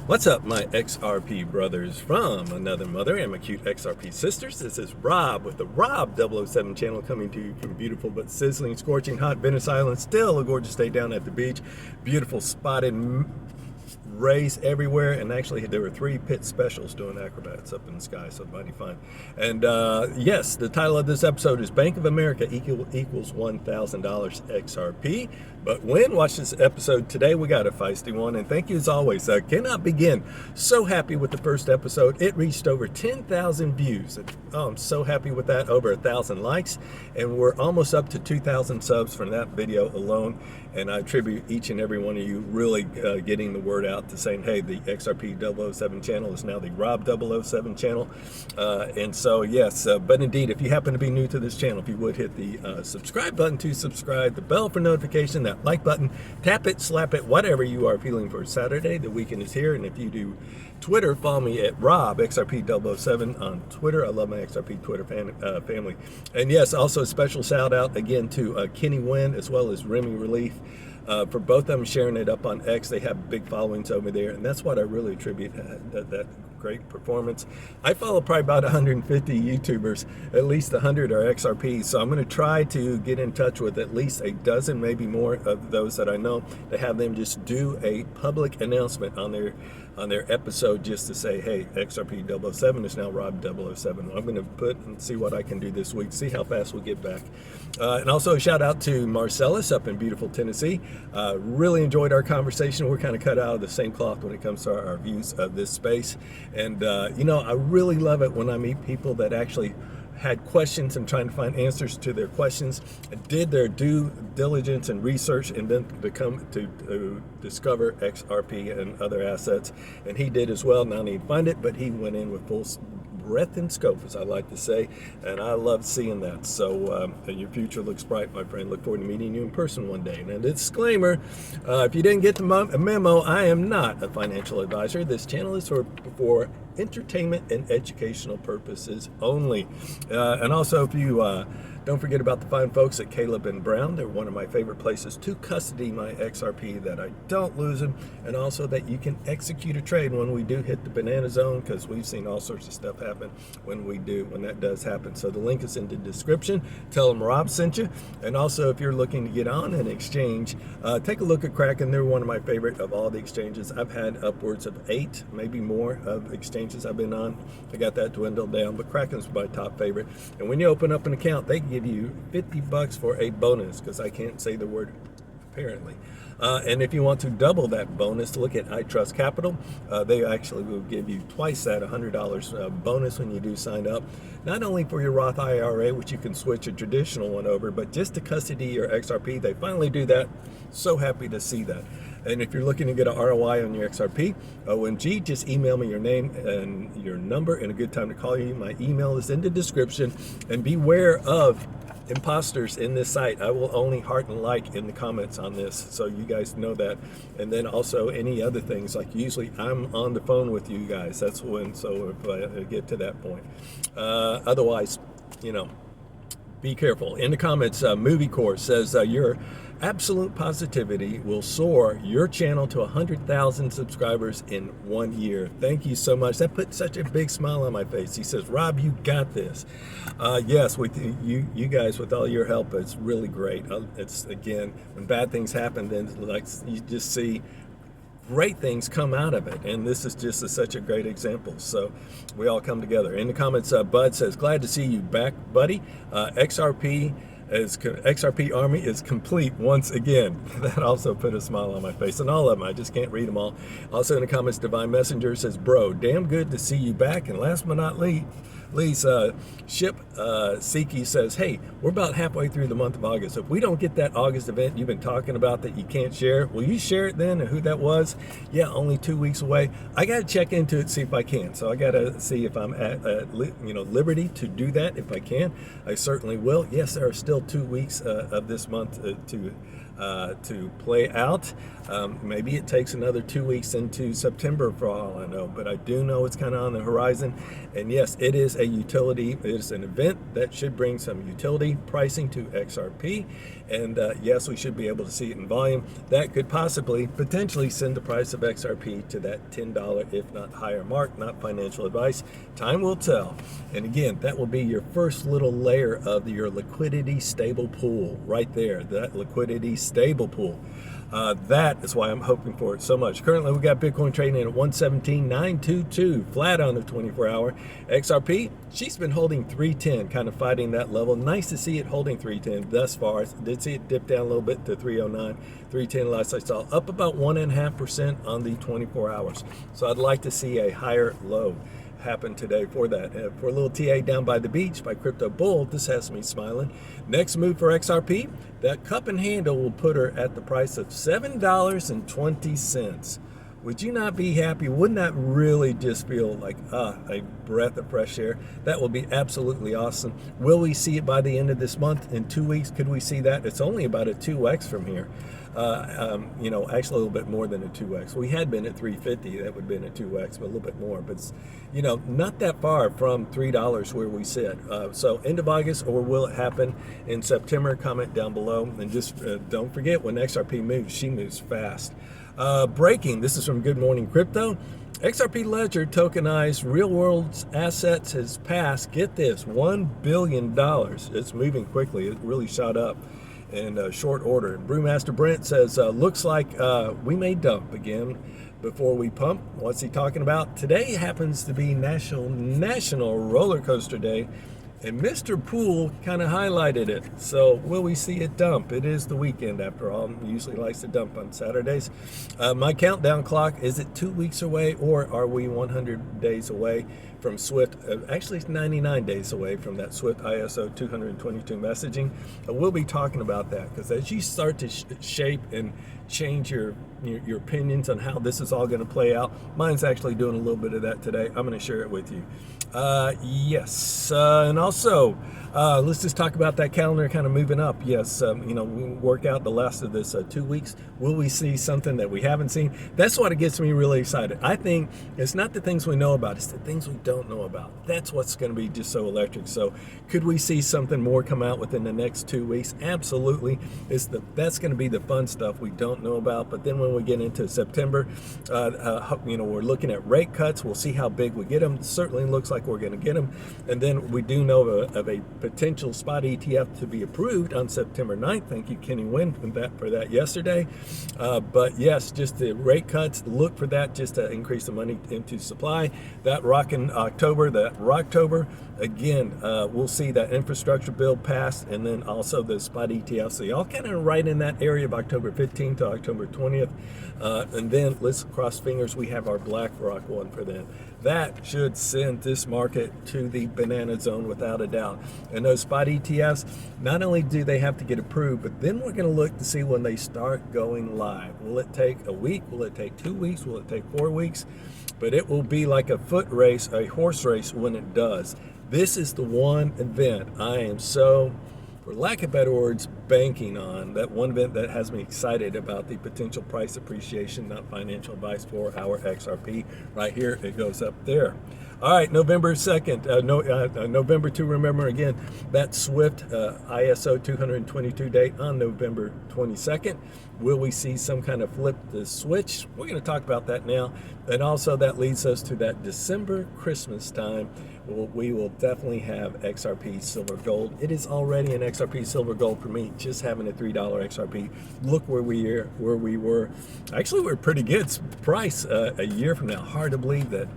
What's up, my XRP brothers from another mother and my cute XRP sisters? This is Rob with the Rob 007 channel, coming to you from beautiful but sizzling, scorching hot Venice Island. Still a gorgeous day down at the beach. Beautiful spotted rays everywhere, and actually there were 3 pit specials doing acrobats up in the sky, so mighty fun. And yes, the title of this episode is Bank of America equals $1,000 XRP. But watch this episode today. We got a feisty one, and thank you as always. I cannot begin. So happy with the first episode. It reached over 10,000 views. Oh, I'm so happy with that. Over 1,000 likes, and we're almost up to 2,000 subs from that video alone. And I attribute each and every one of you really getting the word out to saying, hey, the XRP 007 channel is now the Rob 007 channel. And so, yes, but indeed, if you happen to be new to this channel, if you would hit the subscribe button to subscribe, the bell for notification, that like button, tap it, slap it, whatever you are feeling for Saturday. The weekend is here. And if you do Twitter, follow me at Rob XRP 007 on Twitter. I love my XRP Twitter family. And yes, also a special shout out again to Kenny Wynn as well as Remy Relief. For both of them sharing it up on X. They have big followings over there, and that's what I really attribute that great performance. I follow probably about 150 YouTubers, at least 100 are XRP, so I'm going to try to get in touch with at least a dozen, maybe more, of those that I know, to have them just do a public announcement on their episode, just to say, hey, XRP 007 is now Rob 007. I'm going to put and see what I can do this week, see how fast we get back. And also a shout out to Marcellus up in beautiful Tennessee. Really enjoyed our conversation. We're kind of cut out of the same cloth when it comes to our views of this space. And, you know, I really love it when I meet people that actually had questions and trying to find answers to their questions, did their due diligence and research, and then to come to discover XRP and other assets. And he did as well. Not only find it, but he went in with full breadth and scope, as I like to say, and I love seeing that. So your future looks bright, my friend. Look forward to meeting you in person one day. And a disclaimer, if you didn't get the memo, I am not a financial advisor. This channel is for entertainment and educational purposes only. And also, if you don't forget about the fine folks at Caleb and Brown. They're one of my favorite places to custody my XRP, that I don't lose them, and also that you can execute a trade when we do hit the banana zone, because we've seen all sorts of stuff happen when that does happen. So the link is in the description. Tell them Rob sent you. And also, if you're looking to get on an exchange, take a look at Kraken. They're one of my favorite of all the exchanges. I've had upwards of 8, maybe more, of exchanges I've been on. I got that dwindled down, but Kraken's my top favorite. And when you open up an account, they give you $50 for a bonus, because I can't say the word apparently. And if you want to double that bonus, look at I Trust Capital. They actually will give you twice that, $100 bonus when you do sign up. Not only for your Roth IRA, which you can switch a traditional one over, but just to custody your XRP. They finally do that. So happy to see that. And if you're looking to get an ROI on your XRP, OMG, just email me your name and your number and a good time to call you. My email is in the description. And beware of imposters in this site. I will only heart and like in the comments on this, so you guys know that. And then also any other things, like usually I'm on the phone with you guys. That's when, so if I get to that point. Otherwise, you know, be careful. In the comments, Movie Course says your absolute positivity will soar your channel to 100,000 subscribers in 1 year. Thank you so much. That put such a big smile on my face. He says, Rob, you got this. Yes, with you guys, with all your help, it's really great. It's, again, when bad things happen, then like you just see great things come out of it, and this is just such a great example. So we all come together. In the comments, Bud says, glad to see you back, buddy. XRP Army is complete once again. That also put a smile on my face, and all of them, I just can't read them all. Also in the comments, Divine Messenger says, bro, damn good to see you back. And last but not least, Ship Siki says, hey, we're about halfway through the month of August. If we don't get that August event you've been talking about that you can't share, will you share it then, and who that was? Yeah, only 2 weeks away. I got to check into it, see if I can. So I got to see if I'm at liberty to do that. If I can, I certainly will. Yes, there are still 2 weeks of this month to to play out. Maybe it takes another 2 weeks into September for all I know, but I do know it's kind of on the horizon. And yes, it is a utility. It is an event that should bring some utility pricing to XRP. And yes, we should be able to see it in volume. That could possibly, potentially send the price of XRP to that $10, if not higher mark. Not financial advice. Time will tell. And again, that will be your first little layer of your liquidity stable pool right there. That liquidity stable pool. That is why I'm hoping for it so much. Currently, we got Bitcoin trading at 117.922, flat on the 24-hour. XRP, she's been holding 310, kind of fighting that level. Nice to see it holding 310 thus far. I did see it dip down a little bit to 309, 310 last I saw, up about 1.5% on the 24 hours. So I'd like to see a higher low happen today for that. For a little TA down by the beach by Crypto Bull, this has me smiling. Next move for XRP, that cup and handle will put her at the price of $7.20. Would you not be happy? Wouldn't that really just feel like a breath of fresh air? That will be absolutely awesome. Will we see it by the end of this month? In 2 weeks, could we see that? It's only about a 2x from here. You know, actually a little bit more than a 2x. We had been at 350, that would have been a 2x, but a little bit more. But it's, you know, not that far from $3 where we sit. So end of August, or will it happen in September? Comment down below. And just don't forget, when XRP moves, she moves fast. Breaking, this is from Good Morning Crypto. XRP Ledger tokenized real world assets has passed, get this, $1 billion. It's moving quickly. It really shot up in short order. Brewmaster Brent says, looks like we may dump again before we pump. What's he talking about? Today happens to be National Roller Coaster Day, and Mr. Poole kind of highlighted it. So will we see it dump? It is the weekend after all. He usually likes to dump on Saturdays. My countdown clock, is it 2 weeks away, or are we 100 days away from Swift? Actually, it's 99 days away from that Swift ISO 222 messaging. We'll be talking about that, because as you start to shape and change your opinions on how this is all going to play out, mine's actually doing a little bit of that today. I'm going to share it with you. Yes, and also let's just talk about that calendar kind of moving up. Yes, you know, we work out the last of this 2 weeks. Will we see something that we haven't seen? That's what gets me really excited. I think it's not the things we know about, it's the things we don't know about. That's what's going to be just so electric. So could we see something more come out within the next 2 weeks? Absolutely. That's going to be the fun stuff we don't know about. But then when we get into September, you know, we're looking at rate cuts. We'll see how big we get them. It certainly looks like we're going to get them. And then we do know of a potential spot ETF to be approved on September 9th. Thank you, Kenny Wynn, for that yesterday. But yes, just the rate cuts, look for that just to increase the money into supply. That rockin' October, that Rocktober, again, we'll see that infrastructure bill passed, and then also the spot ETF. So y'all kind of right in that area of October 15th to October 20th. And then let's cross fingers, we have our BlackRock one for them. That should send this market to the banana zone without a doubt. And those spot ETFs, not only do they have to get approved, but then we're going to look to see when they start going live. Will it take a week? Will it take 2 weeks? Will it take 4 weeks? But it will be like a foot race, a horse race when it does. This is the one event I am so, for lack of better words, banking on. That one event that has me excited about the potential price appreciation, not financial advice, for our XRP. Right here, it goes up there. All right, November 2nd, November 2, remember again, that Swift ISO 222 date on November 22nd. Will we see some kind of flip the switch? We're going to talk about that now. And also that leads us to that December Christmas time. We will definitely have XRP silver gold. It is already an XRP silver gold for me, just having a $3 XRP. Look where we were. Actually, we're pretty good price a year from now. Hard to believe that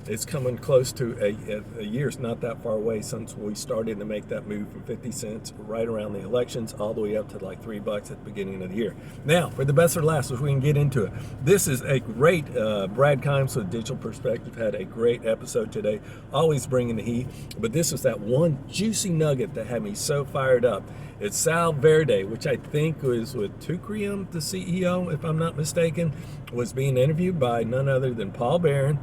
it's coming close to a year's not that far away since we started to make that move from 50 cents right around the elections all the way up to like $3 at the beginning of the year. Now, for the best or last, if we can get into it, this is a great Brad Kimes with Digital Perspective had a great episode today, always bringing the heat. But this was that one juicy nugget that had me so fired up. It's Sal Verde, which I think was with Tucrium, the CEO, if I'm not mistaken, was being interviewed by none other than Paul Barron.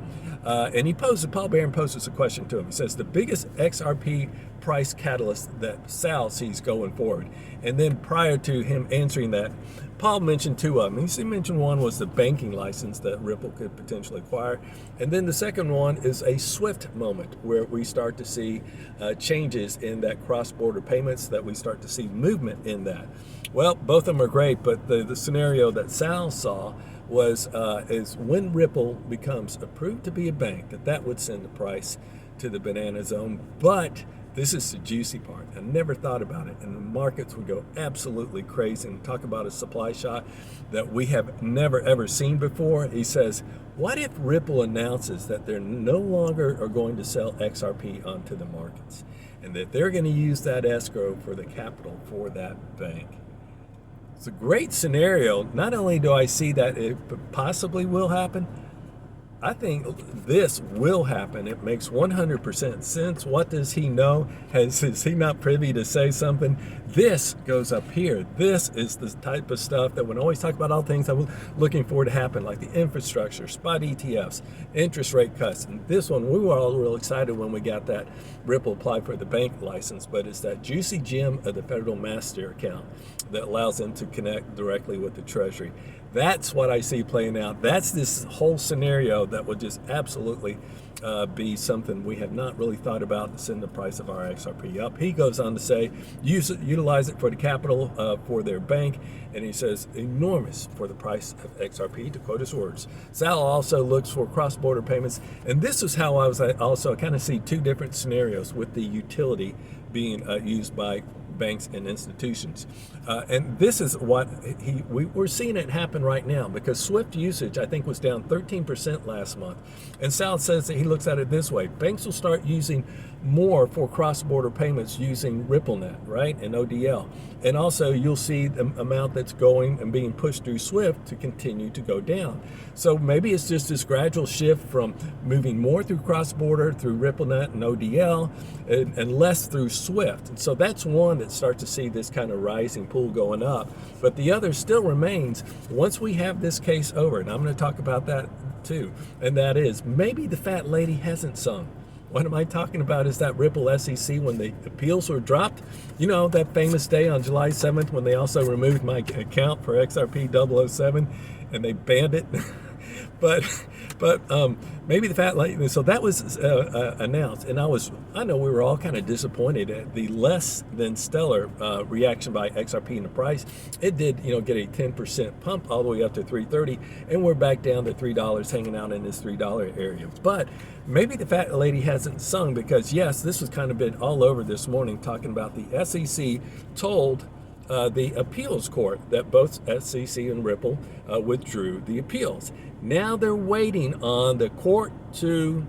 And Paul Barron poses a question to him. He says, the biggest XRP price catalyst that Sal sees going forward. And then prior to him answering that, Paul mentioned two of them. He mentioned one was the banking license that Ripple could potentially acquire. And then the second one is a SWIFT moment where we start to see changes in that cross-border payments, that we start to see movement in that. Well, both of them are great, but the scenario that Sal saw was is when Ripple becomes approved to be a bank, that would send the price to the banana zone. But this is the juicy part. I never thought about it, and the markets would go absolutely crazy and talk about a supply shock that we have never ever seen before. He says, what if Ripple announces that they're no longer are going to sell XRP onto the markets, and that they're going to use that escrow for the capital for that bank? It's a great scenario. Not only do I see that it possibly will happen, I think this will happen. It makes 100% sense. What does he know? Is he not privy to say something? This goes up here. This is the type of stuff that when I always talk about all things I was looking for to happen, like the infrastructure, spot ETFs, interest rate cuts. And this one, we were all real excited when we got that Ripple applied for the bank license, but it's that juicy gem of the Federal Master account that allows them to connect directly with the Treasury. That's what I see playing out. That's this whole scenario that would just absolutely be something we have not really thought about to send the price of our XRP up. He goes on to say, utilize it for the capital for their bank, and he says, enormous for the price of XRP, to quote his words. Sal also looks for cross-border payments, and this is how I kind of see two different scenarios with the utility being used by banks and institutions. And this is what we're seeing it happen right now, because SWIFT usage, I think, was down 13% last month. And Sal says that he looks at it this way: banks will start using more for cross-border payments using RippleNet, right, and ODL. And also you'll see the amount that's going and being pushed through SWIFT to continue to go down. So maybe it's just this gradual shift from moving more through cross-border through RippleNet and ODL and less through SWIFT. And so that's one that starts to see this kind of rising pool going up. But the other still remains, once we have this case over, and I'm going to talk about that too, and that is maybe the fat lady hasn't sung. What am I talking about is that Ripple SEC, when the appeals were dropped, you know, that famous day on July 7th when they also removed my account for XRP 007 and they banned it. but maybe the fat lady, so that was announced, and I know we were all kind of disappointed at the less than stellar reaction by XRP in the price. It did, get a 10% pump all the way up to $3.30, and we're back down to $3, hanging out in this $3 area. But maybe the fat lady hasn't sung, because yes, this was kind of been all over this morning, talking about the SEC told the appeals court that both SEC and Ripple withdrew the appeals. Now they're waiting on the court to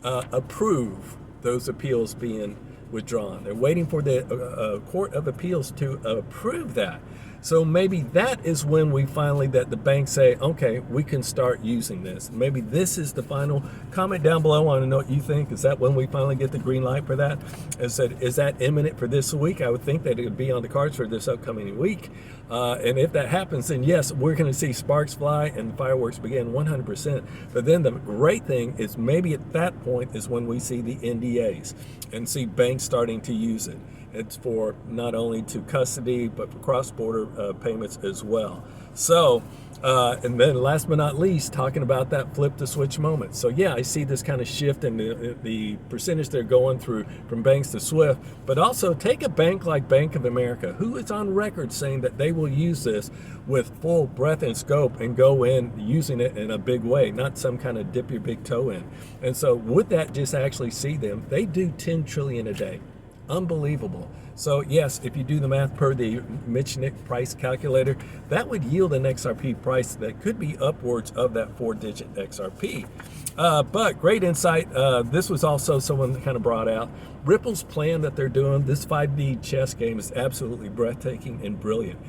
approve those appeals being withdrawn. They're waiting for the Court of Appeals to approve that. So maybe that is when we finally, that the banks say, okay, we can start using this. Maybe this is the final. Comment down below. I want to know what you think. Is that when we finally get the green light for that? Is that imminent for this week? I would think that it would be on the cards for this upcoming week. And if that happens, then yes, we're going to see sparks fly and fireworks begin 100%. But then the great thing is maybe at that point is when we see the NDAs and see banks starting to use it. It's for not only to custody, but for cross-border payments as well. So, and then last but not least, talking about that flip the switch moment. So yeah, I see this kind of shift in the percentage they're going through from banks to SWIFT, but also take a bank like Bank of America, who is on record saying that they will use this with full breadth and scope and go in using it in a big way, not some kind of dip your big toe in. And so with that, just actually see them, they do 10 trillion a day. Unbelievable. So yes, if you do the math per the Mitchnick price calculator, that would yield an XRP price that could be upwards of that 4-digit XRP. But great insight. This was also someone that kind of brought out Ripple's plan that they're doing. This 5D chess game is absolutely breathtaking and brilliant,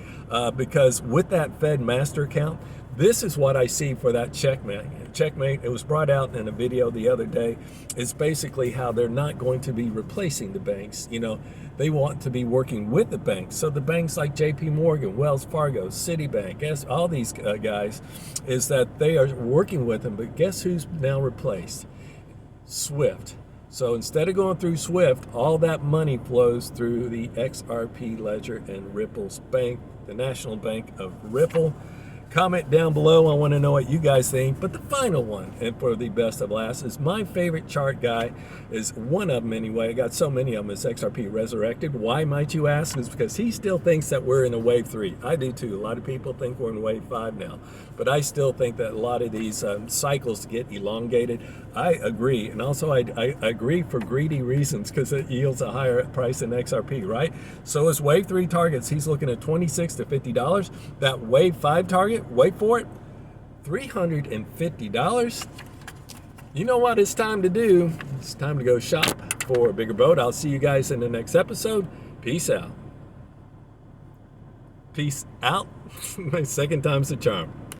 because with that Fed master account, this is what I see for that checkmate. It was brought out in a video the other day. It's basically how they're not going to be replacing the banks. They want to be working with the banks. So the banks like JP Morgan, Wells Fargo, Citibank, all these guys, is that they are working with them. But guess who's now replaced? Swift. So instead of going through Swift, all that money flows through the XRP ledger and Ripple's bank, the National Bank of Ripple. Comment down below. I want to know what you guys think. But the final one, and for the best of last, is my favorite chart guy, is one of them anyway. I got so many of them, is XRP Resurrected. Why, might you ask? Is because he still thinks that we're in a wave 3. I do too. A lot of people think we're in wave 5 now. But I still think that a lot of these cycles get elongated. I agree. And also I agree for greedy reasons, because it yields a higher price than XRP, right? So as wave 3 targets, he's looking at $26 to $50. That wave 5 target, wait for it, $350. You know what it's time to do? It's time to go shop for a bigger boat. I'll see you guys in the next episode. Peace out. Peace out. My second time's the charm.